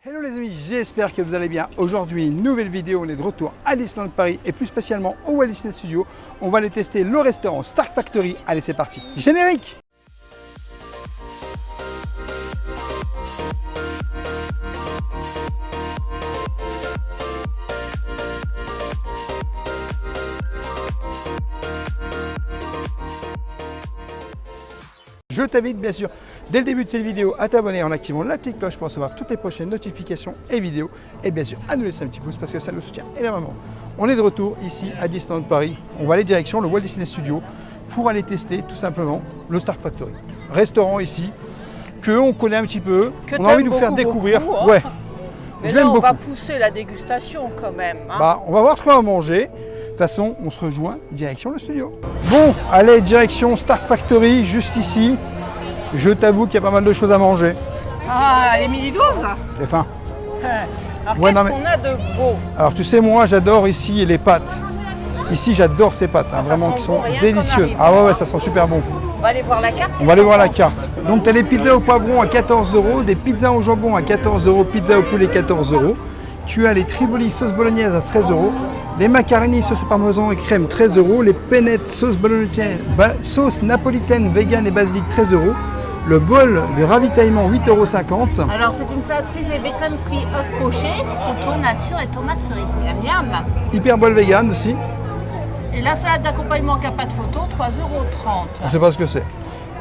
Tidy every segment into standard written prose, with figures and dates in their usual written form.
Hello les amis, j'espère que vous allez bien. Aujourd'hui, nouvelle vidéo, on est de retour à Disneyland Paris et plus spécialement au Walt Disney Studio. On va aller tester le restaurant Stark Factory. Allez, c'est parti. Générique! Je t'invite bien sûr dès le début de cette vidéo à t'abonner en activant la petite cloche pour recevoir toutes les prochaines notifications et vidéos. Et bien sûr à nous laisser un petit pouce parce que ça nous soutient énormément. On est de retour ici à Disneyland Paris. On va aller direction le Walt Disney Studio pour aller tester tout simplement le Stark Factory. Restaurant ici qu'on connaît un petit peu, on a envie de vous faire découvrir. Beaucoup, hein. Ouais. Mais Je l'aime là, on beaucoup. va pousser la dégustation quand même. Hein. Bah, on va voir ce qu'on va manger. De toute façon, on se rejoint direction le studio. Bon, allez, direction Stark Factory, juste ici. Je t'avoue qu'il y a pas mal de choses à manger. Ah, les mini-doses. J'ai faim. Alors, Ouais, qu'est-ce non, qu'on a de beau? Alors, tu sais, moi, j'adore ici les pâtes. Ici, j'adore ces pâtes, hein, Ça vraiment, sent qui bon, sont rien délicieuses. qu'en Ah ouais, arrivant, ouais, ça sent super bon. On va aller voir la carte. On va aller voir la carte. Donc, tu as des pizzas au poivron à 14 €, des pizzas au jambon à 14 €, pizza au poulet 14 €. Tu as les Trivoli sauce bolognaise à 13 €, les macaronis sauce parmesan et crème 13 €, les pennettes sauce bolognaise, sauce napolitaine, vegan et basilic 13 €, le bol de ravitaillement 8,50 €. Alors c'est une salade frisée bacon frit œuf poché, contour nature et tomate cerise. Miam miam. Hyper bol vegan aussi, Et la salade d'accompagnement qui n'a pas de photo, 3,30 je ne €. sais pas ce que c'est.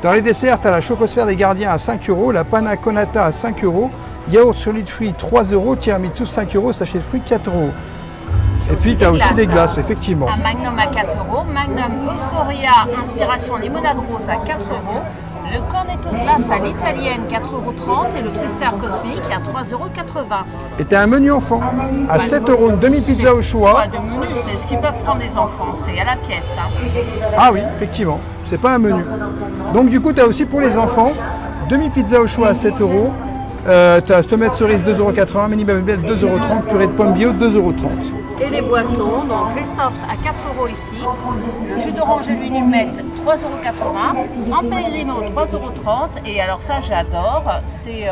Dans les desserts, tu as la chocosphère des gardiens à 5 €, la panna colata à 5 €, yaourt sur lit de fruits 3 €, tiramisu 5 €, sachet de fruits 4 €. Et puis tu as aussi des glaces, effectivement. Un magnum à 4 €, magnum euphoria inspiration limonade rose à 4 €, le cornetto de glace à l'italienne 4,30 € et le twister cosmique à 3,80 €. Et tu as un menu enfant à 7 €, une demi-pizza au choix. Pas de menu, c'est ce qu'ils peuvent prendre les enfants, c'est à la pièce. Hein. Ah oui, effectivement, c'est pas un menu. Donc du coup, tu as aussi pour les enfants, demi-pizza au choix à 7 €, tu as tomate cerise 2,80 €, mini babybel 2,30 €, purée de pommes bio 2,30 €. Et les boissons, donc les softs à 4 € ici, le jus d'orange et l'unimette 3,80 €, San Pellegrino 3,30 € et alors ça j'adore, c'est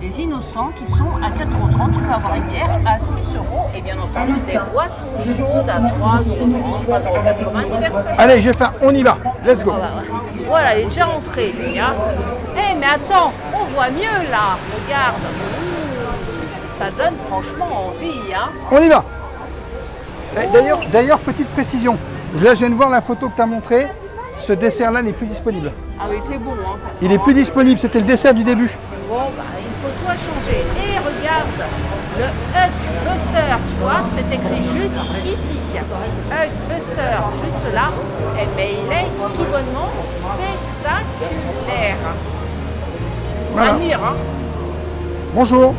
les innocents qui sont à 4,30 €, tu peux avoir une bière à 6 € et bien entendu des boissons chaudes à 3,30 €, 3,80 €, diverses choses. Allez, j'ai faim, on y va, let's go. Voilà, il est déjà rentré lui. Hein. Eh mais attends, on voit mieux là, regarde. Ouh, ça donne franchement envie. Hein. On y va. D'ailleurs, petite précision, là je viens de voir la photo que tu as montrée, ce dessert-là n'est plus disponible. Ah oui, t'es bon. Hein, Il est plus disponible, c'était le dessert du début. Bon, bah, il faut tout changer. Et regarde, le Hug Buster, tu vois, c'est écrit juste ici. Hug Buster, juste là. Eh bien, il est tout bonnement spectaculaire. Voilà. Admire, hein. Bonjour.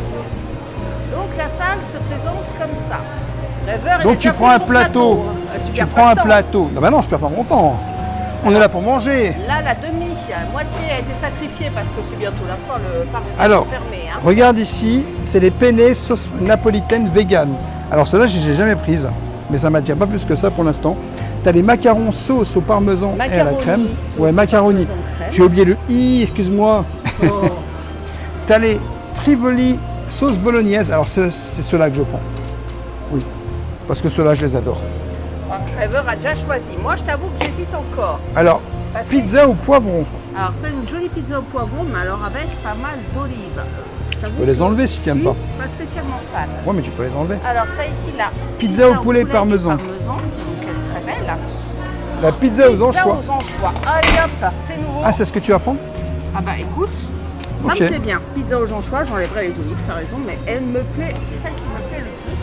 Donc la salle se présente comme ça. Rêveur, il a Donc tu déjà prends pris un son plateau. Tu Tu perds prends pas un de temps. plateau. Non, bah non, je perds pas mon temps. On est là pour manger. Là, la moitié a été sacrifiée parce que c'est bientôt la fin, le parc est Alors, fermé. Hein. regarde ici, c'est les penne sauce napolitaine vegan. Alors celle-là, je ne l'ai jamais prise, mais ça ne m'attire pas plus que ça pour l'instant. Tu as les macarons sauce au parmesan et à la Macaroni, crème. sauce Ouais, au macaroni. parmesan crème. J'ai oublié le i, excuse-moi. Oh. Tu as les Trivoli sauce bolognaise. Alors c'est ceux-là que je prends. Oui, parce que ceux-là, je les adore. Rêveur a déjà choisi. Moi, je t'avoue que j'hésite encore. Alors, Parce que- pizza au poivron. Alors, tu as une jolie pizza au poivron, mais alors avec pas mal d'olives. Tu peux les enlever si tu n'aimes pas. Pas spécialement fan. Ouais, mais tu peux les enlever. Alors, tu as ici la Pizza au poulet parmesan. donc elle est très belle. La pizza aux Pizza anchois. aux anchois. Allez hop, c'est nouveau. Ah, c'est ce que tu vas prendre? Ah bah écoute, ça Ok. me plaît bien. Pizza aux anchois, j'enlèverai les olives, t'as raison, mais elle me plaît, c'est celle qui me plaît le plus.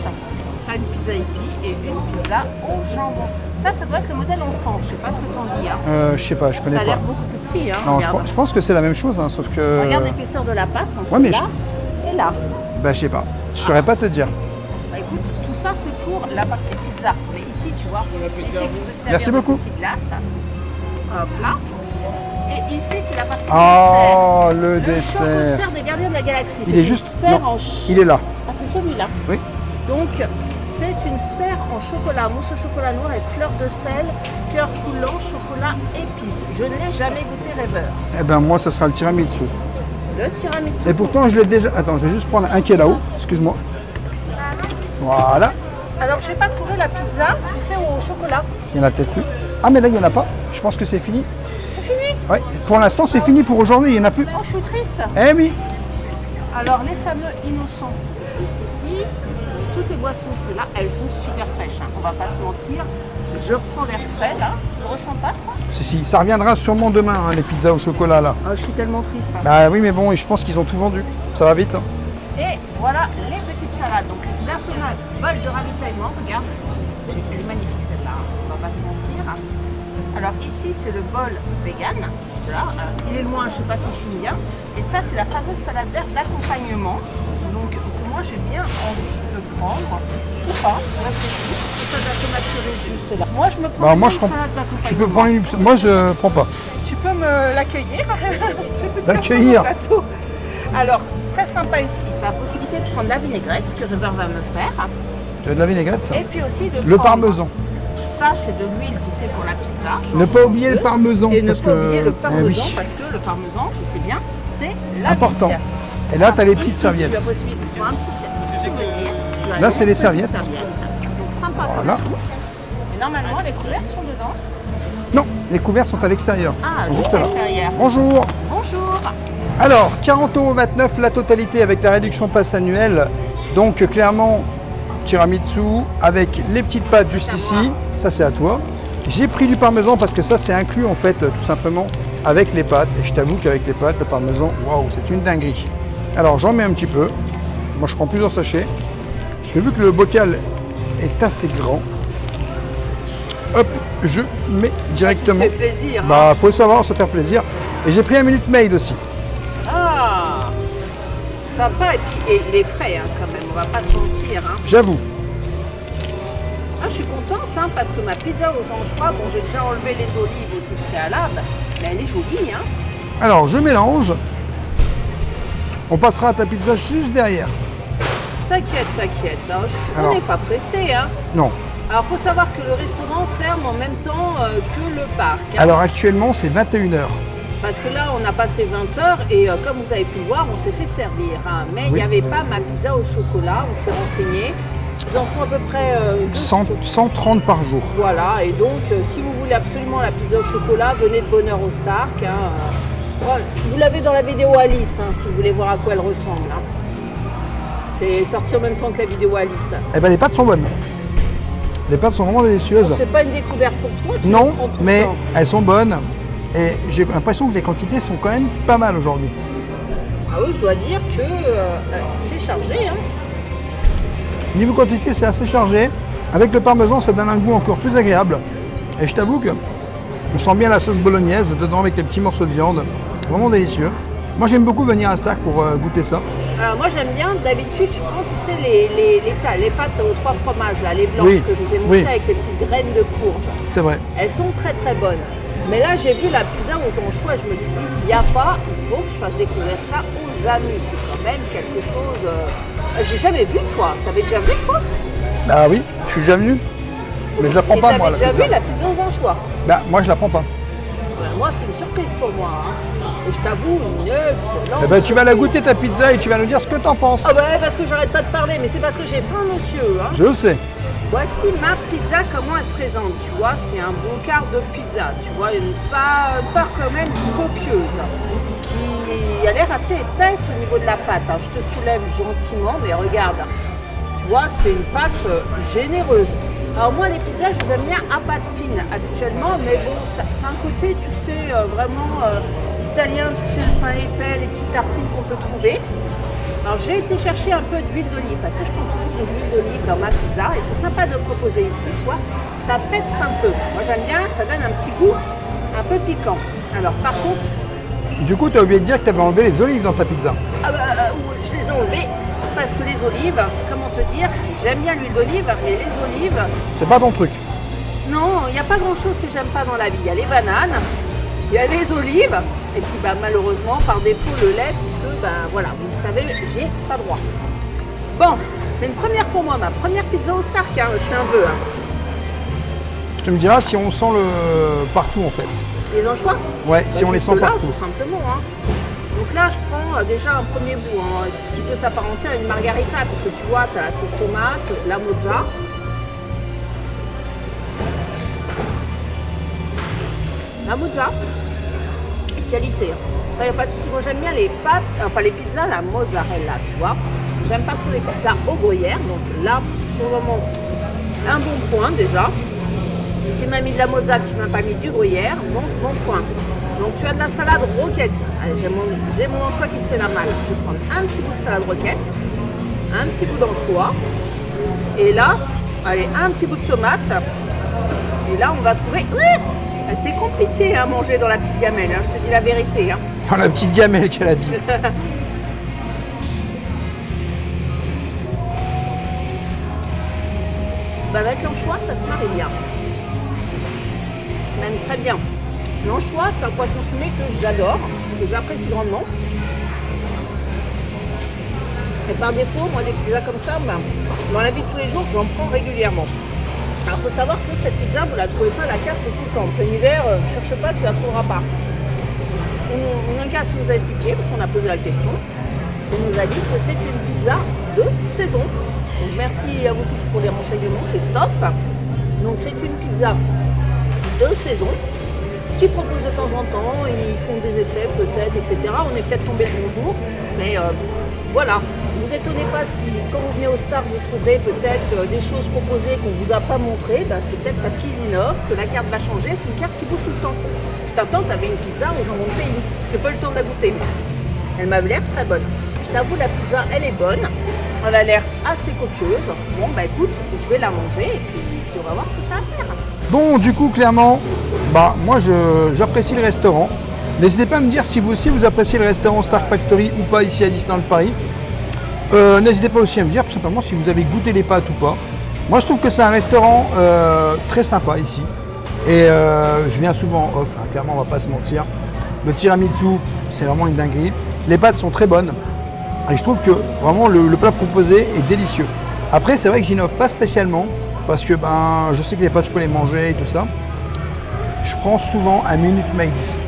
T'as une pizza ici et une pizza au jambon. Ça doit être le modèle enfant, je sais pas ce que t'en dis. Hein. Je sais pas, je connais Ça a l'air pas. beaucoup plus petit. Hein, Non, je regarde. pense que c'est la même chose, hein, sauf que. Regarde l'épaisseur de la pâte entre Ouais, mais là et là. Bah, je sais pas. Je saurais pas te dire. Bah écoute, tout ça c'est pour la partie pizza. Mais ici, tu vois, ici, tu peux te servir Merci de beaucoup. petites glaces. Hop là. Et ici, c'est la partie Oh, dessert. le dessert. chocosphère des Gardiens de la Galaxie. Il C'est est une juste. sphère Non, en il est là. Ah, c'est celui-là. Oui. Donc, c'est une sphère en chocolat, mousse au chocolat noir et fleur de sel, cœur coulant, chocolat épice. Je ne l'ai jamais goûté rêveur. Eh ben moi, ça sera le tiramisu. Le tiramisu. Et pourtant, je l'ai déjà... Attends, je vais juste prendre un qui est là-haut. Excuse-moi. Voilà. Alors, je n'ai pas trouvé la pizza, tu sais, au chocolat. Il y en a peut-être plus. Ah, mais là, il n'y en a pas. Je pense que c'est fini. C'est fini? Ouais, pour l'instant, c'est fini pour aujourd'hui. Il n'y en a plus. Oh, je suis triste. Eh oui. Alors, les fameux innocents, juste ici, toutes les boissons, c'est là, elles sont super fraîches, hein. On va pas se mentir. Je ressens l'air frais, là. Tu le ressens pas, toi? Si, ça reviendra sûrement demain, hein, les pizzas au chocolat, là. Je suis tellement triste, hein. Bah oui, mais bon, je pense qu'ils ont tout vendu. Ça va vite. Hein. Et voilà les petites salades. Donc, l'arsenal, bol de ravitaillement. Regarde, elle est magnifique celle-là, hein. On va pas se mentir. Alors ici, c'est le bol vegan. Là, il est loin, je sais pas si je filme bien. Et ça, c'est la fameuse salade verte d'accompagnement. Donc, que moi, j'ai bien envie de prendre. Ou pas, on réfléchit. C'est pas de la tomate cerise juste là. Moi, je me prends Bah, une moi, je prends... salade d'accompagnement. Tu peux prendre une... Moi, je prends pas. Tu peux me l'accueillir. Je peux te L'accueillir. faire sur le plateau. Alors, très sympa ici. Tu as la possibilité de prendre la vinaigrette que River va me faire. Tu veux de la vinaigrette, ça? Et puis aussi de Le prendre- parmesan. Ça, c'est de l'huile, tu sais, pour la pizza. Ne pas oublier le parmesan. Et ne parce pas que... oublier le Eh parmesan, oui. parce que le parmesan, tu sais bien, c'est la Important. vie. Et là, tu as les Ici, petites Tu as la serviettes. possibilité de prendre un petit souvenir. Tu as Là, une c'est les petite serviettes. Donc, sympa comme Voilà. tout. Et normalement, les couverts sont dedans. Non, les couverts sont à l'extérieur. Ah, Ils sont juste juste à là. l'extérieur. Bonjour. Bonjour. Alors, 40,29 € la totalité avec la réduction passe annuelle. Donc, clairement, tiramisu avec les petites pâtes juste ici. Ça, c'est à toi. J'ai pris du parmesan parce que ça, c'est inclus en fait, tout simplement, avec les pâtes. Et je t'avoue qu'avec les pâtes, le parmesan, waouh, c'est une dinguerie. Alors, j'en mets un petit peu. Moi, je prends plusieurs sachets. Parce que vu que le bocal est assez grand, hop, je mets directement. Ça te fait plaisir. Hein. Bah, faut le savoir, se faire plaisir. Et j'ai pris un Minute Maid aussi. Ah, sympa. Et puis, il est frais hein, quand même, on va pas se mentir. Hein. J'avoue. Ah, je suis contente hein, parce que ma pizza aux anchois, bon, j'ai déjà enlevé les olives au titre préalable, mais elle est jolie. Hein. Alors, je mélange. On passera à ta pizza juste derrière. T'inquiète, t'inquiète. Hein. On Alors. n'est pas pressé. Hein. Non. Alors, il faut savoir que le restaurant ferme en même temps que le parc. Hein. Alors, actuellement, c'est 21 h. Parce que là, on a passé 20 heures et comme vous avez pu le voir, on s'est fait servir. Hein. Mais il Oui. n'y avait pas ma pizza au chocolat, on s'est renseigné. Ils en font à peu près 130 par jour. Voilà, et donc si vous voulez absolument la pizza au chocolat, venez de bonne heure au Stark. Hein. Voilà. Vous l'avez dans la vidéo Alice, hein, si vous voulez voir à quoi elle ressemble. Hein. C'est sorti en même temps que la vidéo Alice. Eh ben, les pâtes sont bonnes. Les pâtes sont vraiment délicieuses. C'est pas une découverte pour toi, tu Non, en prends tout le mais temps. elles sont bonnes. Et j'ai l'impression que les quantités sont quand même pas mal aujourd'hui. Ah oui, je dois dire que c'est chargé. Hein. Niveau quantité, c'est assez chargé. Avec le parmesan, ça donne un goût encore plus agréable. Et je t'avoue que on sent bien la sauce bolognaise dedans avec les petits morceaux de viande. Vraiment délicieux. Moi, j'aime beaucoup venir à Stark pour goûter ça. Alors moi j'aime bien, d'habitude je prends tu sais les pâtes aux 3 fromages là, les blanches Oui, que je vous ai montrées oui. avec les petites graines de courge. C'est vrai. Elles sont très très bonnes. Mais là j'ai vu la pizza aux anchois, je me suis dit il n'y a pas, il faut que je fasse découvrir ça aux amis. C'est quand même quelque chose. J'ai jamais vu toi. T'avais déjà vu toi? Bah oui, je suis déjà venu. Mais je la prends Et pas t'avais moi la déjà pizza. vu la pizza aux anchois? Bah moi je la prends pas. Moi c'est une surprise pour moi. Hein. Et je t'avoue, une excellente. Eh ben tu vas la surprise. goûter ta pizza et tu vas nous dire ce que t'en penses. Ah bah parce que j'arrête pas de parler, mais c'est parce que j'ai faim monsieur. Hein. Je le sais. Voici ma pizza, comment elle se présente. Tu vois, c'est un bon quart de pizza. Tu vois, une part quand même copieuse, qui a l'air assez épaisse au niveau de la pâte. Hein. Je te soulève gentiment, mais regarde. Tu vois, c'est une pâte généreuse. Alors moi, les pizzas, je les aime bien à pâte fine habituellement, mais bon, c'est un côté, tu sais, vraiment italien, tu sais, le pain épais, les petites tartines qu'on peut trouver. Alors j'ai été chercher un peu d'huile d'olive parce que je prends toujours de l'huile d'olive dans ma pizza et c'est sympa de le proposer ici, tu vois, ça pète un peu. Moi j'aime bien, ça donne un petit goût un peu piquant. Alors par contre, Du coup, tu as oublié de dire que tu avais enlevé les olives dans ta pizza. je les ai enlevées parce que les olives, comment te dire, j'aime bien l'huile d'olive, mais les olives, C'est pas ton truc. non, il n'y a pas grand chose que j'aime pas dans la vie. Il y a les bananes, il y a les olives, et puis bah, malheureusement, par défaut, le lait, puisque bah, voilà, vous le savez, j'y ai pas droit. Bon, c'est une première pour moi, ma première pizza au Stark, hein, c'est un vœu. Hein. Tu me diras si on sent le partout en fait. Les anchois Ouais, si Bah, on les juste sent là, partout. tout simplement. Hein. Donc là, je prends déjà un premier bout, hein, ce qui peut s'apparenter à une margarita, parce que tu vois, tu as la sauce tomate, la mozza. La mozza, qualité. Hein. Ça, il n'y a pas de souci. Moi, j'aime bien les pâtes, enfin les pizzas, la mozzarella, tu vois. J'aime pas trop les pizzas au gruyère, donc là, pour le moment, un bon point déjà. Tu m'as mis de la mozza, tu m'as pas mis du gruyère, bon point. Donc tu as de la salade roquette. Allez, j'ai mon anchois qui se fait la malle. Je vais prendre un petit bout de salade roquette, un petit bout d'anchois. Et là, allez, un petit bout de tomate. Et là, on va trouver... C'est compliqué à manger dans la petite gamelle, hein, je te dis la vérité. Hein. Dans la petite gamelle qu'elle a dit. Bah, avec l'anchois, ça se marie bien. Même très bien. L'anchois, c'est un poisson fumé que j'adore, que j'apprécie grandement. Et par défaut, moi, des pizzas comme ça, bah, dans la vie de tous les jours, j'en prends régulièrement. Alors, il faut savoir que cette pizza, vous ne la trouvez pas à la carte tout le temps. En plein hiver, ne cherche pas, tu ne la trouveras pas. Mon gars nous a expliqué, parce qu'on a posé la question, il nous a dit que c'est une pizza de saison. Donc, merci à vous tous pour les renseignements, c'est top. Donc, c'est une pizza de saison qui propose de temps en temps, ils font des essais peut-être, etc. On est peut-être tombé le bon jour, mais voilà. Ne vous étonnez pas si quand vous venez au Star, vous trouverez peut-être des choses proposées qu'on ne vous a pas montrées, bah, c'est peut-être parce qu'ils innovent, que la carte va changer, c'est une carte qui bouge tout le temps. Tout un temps, tu avais une pizza au jambon de pays. J'ai pas eu le temps de la goûter, mais elle m'avait l'air très bonne. Je t'avoue, la pizza, elle est bonne. Elle a l'air assez copieuse. Bon, bah écoute, je vais la manger et puis on va voir ce que ça va faire. Bon, du coup, clairement, bah, moi, j'apprécie le restaurant. N'hésitez pas à me dire si vous aussi vous appréciez le restaurant Star Factory ou pas ici à Disneyland Paris. N'hésitez pas aussi à me dire tout simplement si vous avez goûté les pâtes ou pas. Moi, je trouve que c'est un restaurant très sympa ici. Et je viens souvent en off, hein, clairement, on va pas se mentir. Le tiramisu, c'est vraiment une dinguerie. Les pâtes sont très bonnes. Et je trouve que vraiment le plat proposé est délicieux. Après, c'est vrai que j'innove pas spécialement. Parce que ben, je sais que les pâtes, je peux les manger et tout ça. Je prends souvent un Minute Maid ici.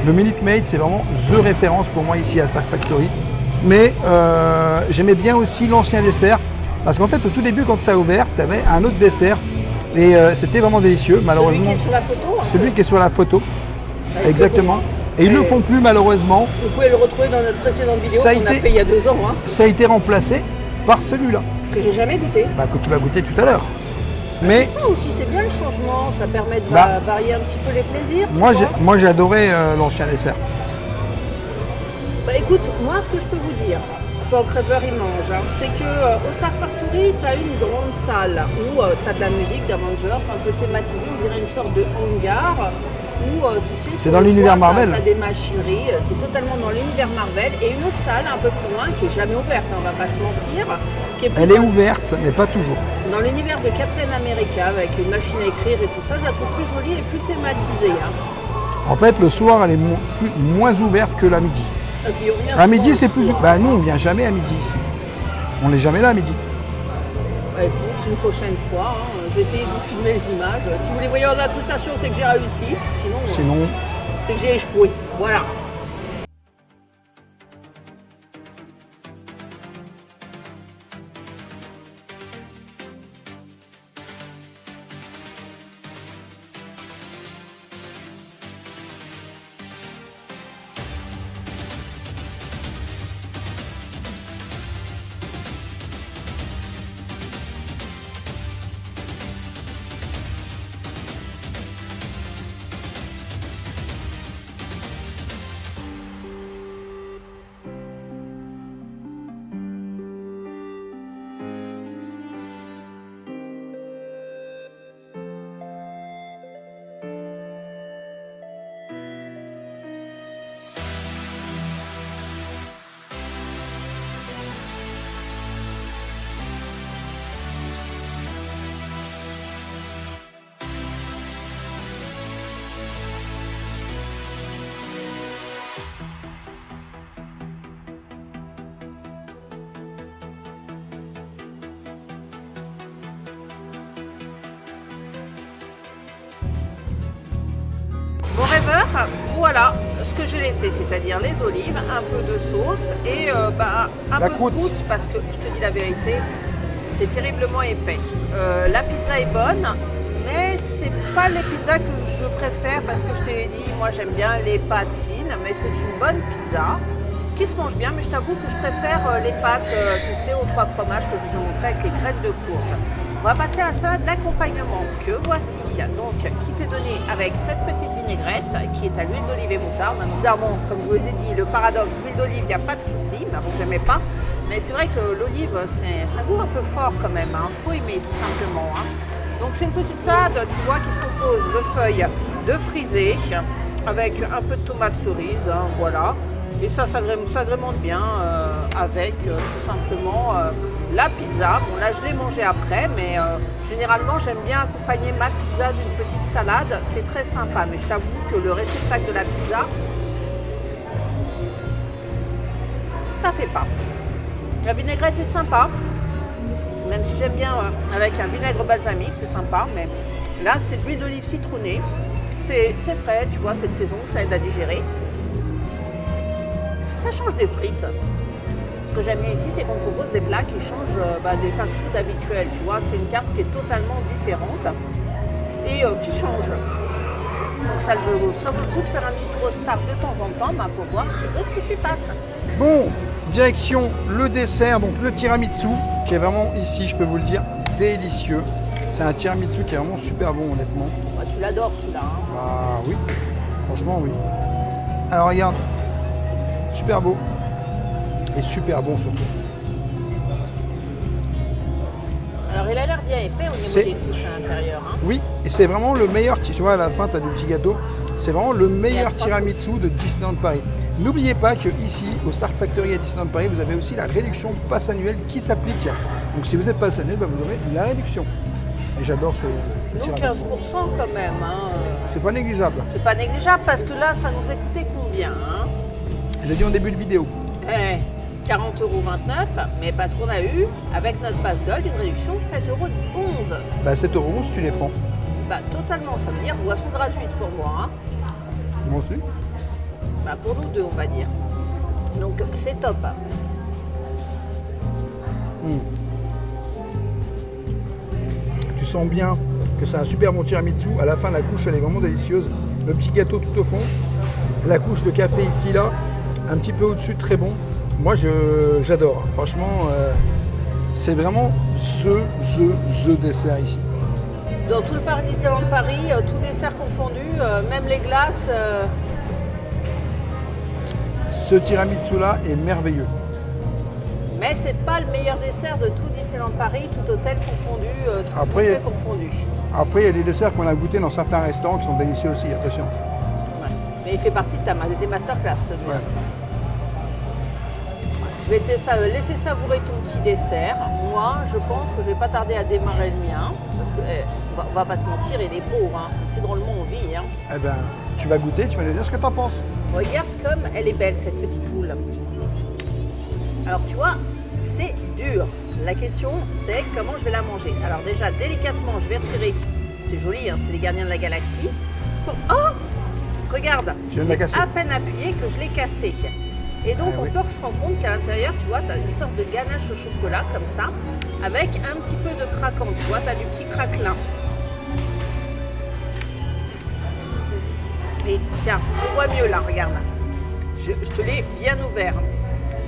Le Minute Maid, c'est vraiment THE référence pour moi ici à Star Factory. Mais j'aimais bien aussi l'ancien dessert. Parce qu'en fait, au tout début, quand ça a ouvert, tu avais un autre dessert. Et c'était vraiment délicieux. Malheureusement, celui qui est sur la photo. Celui qui est sur la photo. Avec Exactement. Et ils ne le font plus, malheureusement. Vous pouvez le retrouver dans notre précédente vidéo qu'on a fait il y a 2 ans. Hein, ça a été remplacé par celui-là. que j'ai jamais goûté. Bah, que tu vas goûter tout à l'heure. Mais c'est ça aussi, c'est bien le changement, ça permet de varier un petit peu les plaisirs. Moi j'ai adoré l'ancien dessert. Bah écoute, moi ce que je peux vous dire, pas au crèveur il mange, hein, c'est que au Star Factory, tu as une grande salle où tu as de la musique d'Avengers, un peu thématisée, on dirait une sorte de hangar, où tu sais, c'est dans l'univers Marvel. Tu as des machineries, tu es totalement dans l'univers Marvel, et une autre salle un peu plus loin qui est jamais ouverte, hein, on va pas se mentir. Elle est ouverte, mais pas toujours. Dans l'univers de Captain America, avec une machine à écrire et tout ça, je la trouve plus jolie et plus thématisée. Hein. En fait, le soir, elle est moins ouverte que la midi. À midi, c'est plus... Bah nous, on vient jamais à midi ici. On n'est jamais là à midi. Bah écoute, une prochaine fois, hein, je vais essayer de vous filmer les images. Si vous les voyez en incrustation, c'est que j'ai réussi. Sinon c'est que j'ai échoué. Voilà. Bon rêveur, voilà ce que j'ai laissé, c'est-à-dire les olives, un peu de sauce et un La peu croûte. de croûte parce que je te dis la vérité, c'est terriblement épais. La pizza est bonne, mais c'est pas les pizzas que je préfère parce que je t'ai dit, moi j'aime bien les pâtes fines, mais c'est une bonne pizza qui se mange bien, mais je t'avoue que je préfère les pâtes, tu sais, aux 3 fromages que je vous ai montré avec les graines de courge. On va passer à ça d'accompagnement que voici, donc qui t'est donné avec cette petite vinaigrette qui est à l'huile d'olive et moutarde. Bizarrement, comme je vous ai dit, le paradoxe, l'huile d'olive, il n'y a pas de souci, mais bon, j'aimais pas. Mais c'est vrai que l'olive, c'est un goût un peu fort quand même, hein. Faut aimer tout simplement. Hein. Donc c'est une petite salade, tu vois, qui se compose de feuilles de frisée avec un peu de tomate cerise, hein, voilà. Et ça s'agrémente bien avec tout simplement la pizza. Bon là je l'ai mangé après, mais généralement j'aime bien accompagner ma pizza d'une petite salade. C'est très sympa, mais je t'avoue que le réceptacle de la pizza, ça fait pas. La vinaigrette est sympa, même si j'aime bien avec un vinaigre balsamique, c'est sympa, mais là c'est de l'huile d'olive citronnée. C'est frais, tu vois, cette saison, ça aide à digérer. Ça change des frites. Ce que j'aime bien ici, c'est qu'on propose des plats qui changent des fast-food habituels. Tu vois, c'est une carte qui est totalement différente et qui change. Donc ça vaut le coup de faire un petit tour au staff de temps en temps pour voir un petit peu ce qui s'y passe. Bon, direction le dessert, donc le tiramisu, qui est vraiment ici, je peux vous le dire, délicieux. C'est un tiramisu qui est vraiment super bon, honnêtement. Bah, tu l'adores celui-là. Hein. Ah oui, franchement oui. Alors regarde, super beau et super bon surtout. Alors il a l'air bien épais au niveau des couches à l'intérieur. Hein. Oui, et c'est vraiment le meilleur, tu vois à la fin tu as du petit gâteau, c'est vraiment le meilleur tiramisu de Disneyland Paris. N'oubliez pas que ici, au Star Factory à Disneyland Paris, vous avez aussi la réduction passe annuelle qui s'applique. Donc si vous êtes passe annuel, vous aurez la réduction. Et j'adore ce Donc tiramisu. 15% quand même. Hein. C'est pas négligeable. C'est pas négligeable parce que là, ça nous a coûté combien hein. J'ai dit en début de vidéo. 40,29 €, mais parce qu'on a eu, avec notre passe gold, une réduction de 7,11 €. Bah 7,11 € tu les prends. Bah totalement, ça veut dire boisson gratuite pour moi. Hein. Moi aussi. Bah, pour nous deux, on va dire. Donc c'est top. Tu sens bien que c'est un super bon tiramisu. À la fin, la couche, elle est vraiment délicieuse. Le petit gâteau tout au fond. La couche de café ici, là. Un petit peu au-dessus, très bon. Moi, j'adore. Franchement, c'est vraiment the dessert ici. Dans tout le parc Disneyland Paris, tout dessert confondu, même les glaces. Ce tiramisu-là est merveilleux. Mais c'est pas le meilleur dessert de tout Disneyland Paris, tout hôtel confondu, tout Après, buffet confondu. Après, il y a des desserts qu'on a goûtés dans certains restaurants qui sont délicieux aussi, attention. Ouais. Mais il fait partie de des masterclass. Ouais. Je vais te laisser savourer ton petit dessert. Moi, je pense que je vais pas tarder à démarrer le mien. Parce que, on va pas se mentir, il est beau. Hein. On fait drôlement, on vit. Hein. Eh ben, tu vas goûter, tu vas nous dire ce que tu en penses. Regarde comme elle est belle, cette petite boule. Alors, tu vois, c'est dur. La question, c'est comment je vais la manger. Alors déjà, délicatement, je vais retirer. C'est joli, hein, c'est les gardiens de la galaxie. Oh, regarde, Tu viens de la casser. à peine appuyé que je l'ai cassé. Et donc, Ah on oui. peut se rendre compte qu'à l'intérieur, tu vois, tu as une sorte de ganache au chocolat, comme ça, avec un petit peu de craquant. Tu vois, tu as du petit craquelin. Et tiens, on voit mieux là, regarde. Je te l'ai bien ouvert.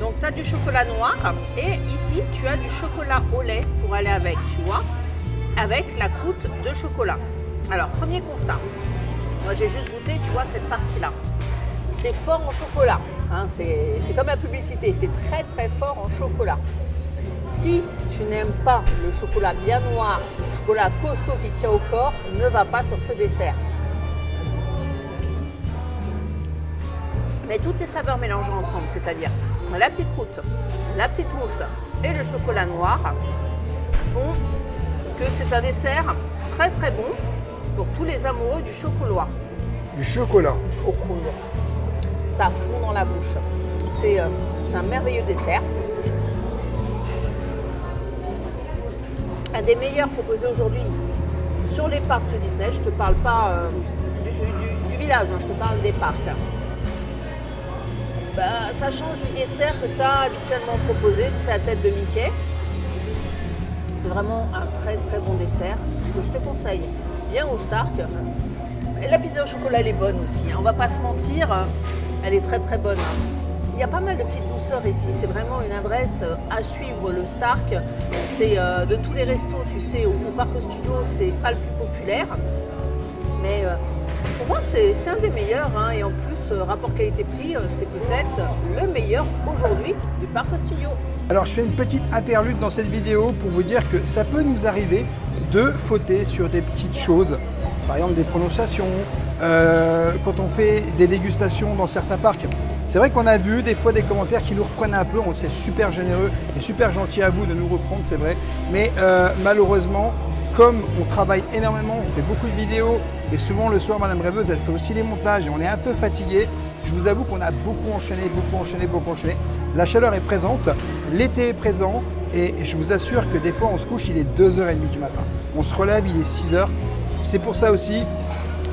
Donc, tu as du chocolat noir et ici, tu as du chocolat au lait pour aller avec, tu vois, avec la croûte de chocolat. Alors, premier constat. Moi, j'ai juste goûté, tu vois, cette partie-là. C'est fort en chocolat. Hein, c'est comme la publicité, c'est très très fort en chocolat. Si tu n'aimes pas le chocolat bien noir, le chocolat costaud qui tient au corps, ne va pas sur ce dessert. Mais toutes les saveurs mélangées ensemble, c'est-à-dire la petite croûte, la petite mousse et le chocolat noir, font que c'est un dessert très très bon pour tous les amoureux du chocolat. Du chocolat. Chocolat. Ça fond dans la bouche. C'est un merveilleux dessert. Un des meilleurs proposés aujourd'hui sur les parcs Disney. Je ne te parle pas du village, hein, je te parle des parcs. Ça change du dessert que tu as habituellement proposé, c'est la tête de Mickey. C'est vraiment un très très bon dessert que je te conseille. Bien au Stark. Et la pizza au chocolat elle est bonne aussi, hein. On va pas se mentir, elle est très très bonne. Il y a pas mal de petites douceurs ici, c'est vraiment une adresse à suivre, le Stark. C'est de tous les restos, tu sais, au Parc Studio, c'est pas le plus populaire. Mais pour moi, c'est un des meilleurs, hein. Et en plus, rapport qualité-prix, c'est peut-être le meilleur aujourd'hui du Parc Studio. Alors je fais une petite interlude dans cette vidéo pour vous dire que ça peut nous arriver de fauter sur des petites choses, par exemple des prononciations, quand on fait des dégustations dans certains parcs. C'est vrai qu'on a vu des fois des commentaires qui nous reprennent un peu, c'est super généreux et super gentil à vous de nous reprendre, c'est vrai, mais malheureusement, comme on travaille énormément, on fait beaucoup de vidéos et souvent le soir Madame Rêveuse elle fait aussi les montages et on est un peu fatigué. Je vous avoue qu'on a beaucoup enchaîné. La chaleur est présente, l'été est présent et je vous assure que des fois on se couche, il est 2h30 du matin. On se relève, il est 6h. C'est pour ça aussi,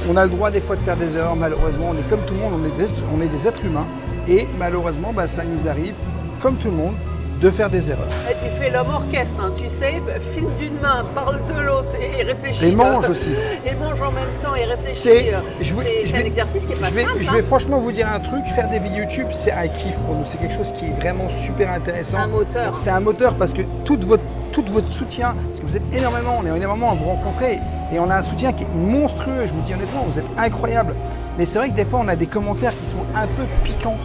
on a le droit des fois de faire des erreurs, malheureusement. On est comme tout le monde, on est des êtres humains et malheureusement ça nous arrive, comme tout le monde, de faire des erreurs. Et tu fais l'homme orchestre, hein, tu sais, filme d'une main, parle de l'autre et réfléchit. Et mange aussi. Et mange en même temps et réfléchit. C'est un exercice qui est pas simple. Je vais franchement vous dire un truc, faire des vidéos YouTube, c'est un kiff pour nous. C'est quelque chose qui est vraiment super intéressant. C'est un moteur. C'est un moteur parce que tout votre soutien, parce que vous êtes énormément, on est énormément à vous rencontrer et on a un soutien qui est monstrueux. Je vous dis honnêtement, vous êtes incroyables. Mais c'est vrai que des fois, on a des commentaires qui sont un peu piquants.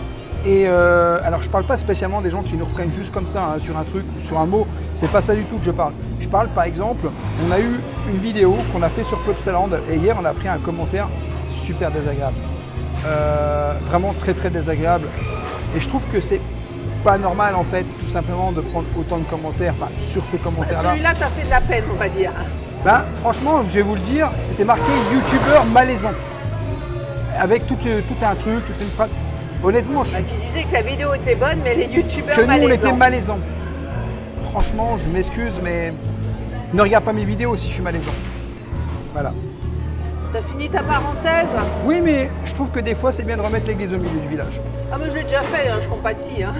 Et alors je parle pas spécialement des gens qui nous reprennent juste comme ça, hein, sur un truc ou sur un mot, c'est pas ça du tout que je parle. Je parle par exemple, on a eu une vidéo qu'on a fait sur Club Saland et hier on a pris un commentaire super désagréable. Vraiment très très désagréable. Et je trouve que c'est pas normal en fait tout simplement de prendre autant de commentaires, enfin sur ce commentaire-là. Celui-là t'as fait de la peine on va dire. Ben, franchement je vais vous le dire, c'était marqué youtubeur malaisant. Avec tout un truc, toute une phrase. Honnêtement, Qui disait que la vidéo était bonne, mais les youtubeurs que nous, malaisants. on était malaisants. Franchement, je m'excuse, mais ne regarde pas mes vidéos si je suis malaisant. Voilà. T'as fini ta parenthèse? Oui, mais je trouve que des fois, c'est bien de remettre l'église au milieu du village. Ah, mais je l'ai déjà fait, hein, je compatis. Hein.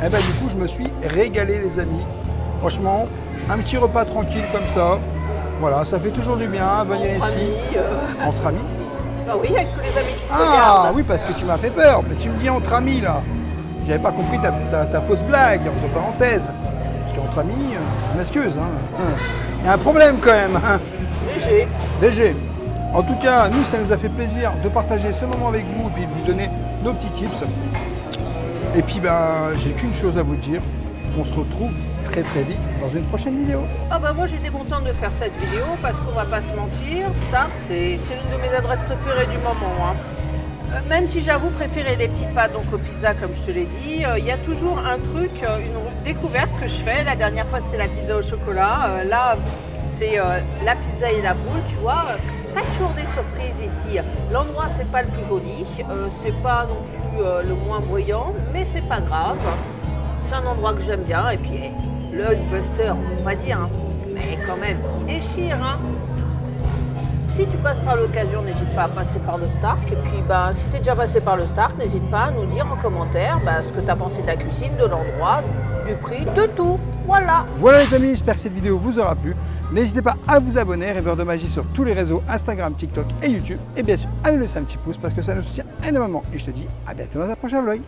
Eh ben, du coup, je me suis régalé, les amis. Franchement, un petit repas tranquille comme ça. Voilà, ça fait toujours du bien, venir Entre ici. amis, Entre amis. Ah oui, avec tous les amis qui te Ah regardent. oui, parce que tu m'as fait peur. Mais tu me dis entre amis, là. J'avais pas compris ta fausse blague, entre parenthèses. Parce qu'entre amis, je m'excuse. Il y a un problème quand même. Hein. Léger. Léger. En tout cas, nous, ça nous a fait plaisir de partager ce moment avec vous et puis de vous donner nos petits tips. Et puis, j'ai qu'une chose à vous dire. On se retrouve très très vite dans une prochaine vidéo. Ah bah moi j'étais contente de faire cette vidéo parce qu'on va pas se mentir, Stark c'est l'une de mes adresses préférées du moment. Hein. Même si j'avoue préférer les petites pâtes donc aux pizzas comme je te l'ai dit, il y a toujours un truc, une découverte que je fais. La dernière fois c'était la pizza au chocolat, là c'est la pizza et la boule, tu vois. Pas toujours des surprises ici. L'endroit c'est pas le plus joli, c'est pas non plus le moins bruyant, mais c'est pas grave. C'est un endroit que j'aime bien et puis le Hulkbuster, on va dire, hein, mais quand même, il déchire. Hein. Si tu passes par l'occasion, n'hésite pas à passer par le Stark. Et puis, si tu es déjà passé par le Stark, n'hésite pas à nous dire en commentaire ce que tu as pensé de la cuisine, de l'endroit, du prix, de tout. Voilà. Voilà les amis, j'espère que cette vidéo vous aura plu. N'hésitez pas à vous abonner, Rêveur de Magie sur tous les réseaux, Instagram, TikTok et YouTube. Et bien sûr, à nous laisser un petit pouce parce que ça nous soutient énormément. Et je te dis à bientôt dans un prochain vlog.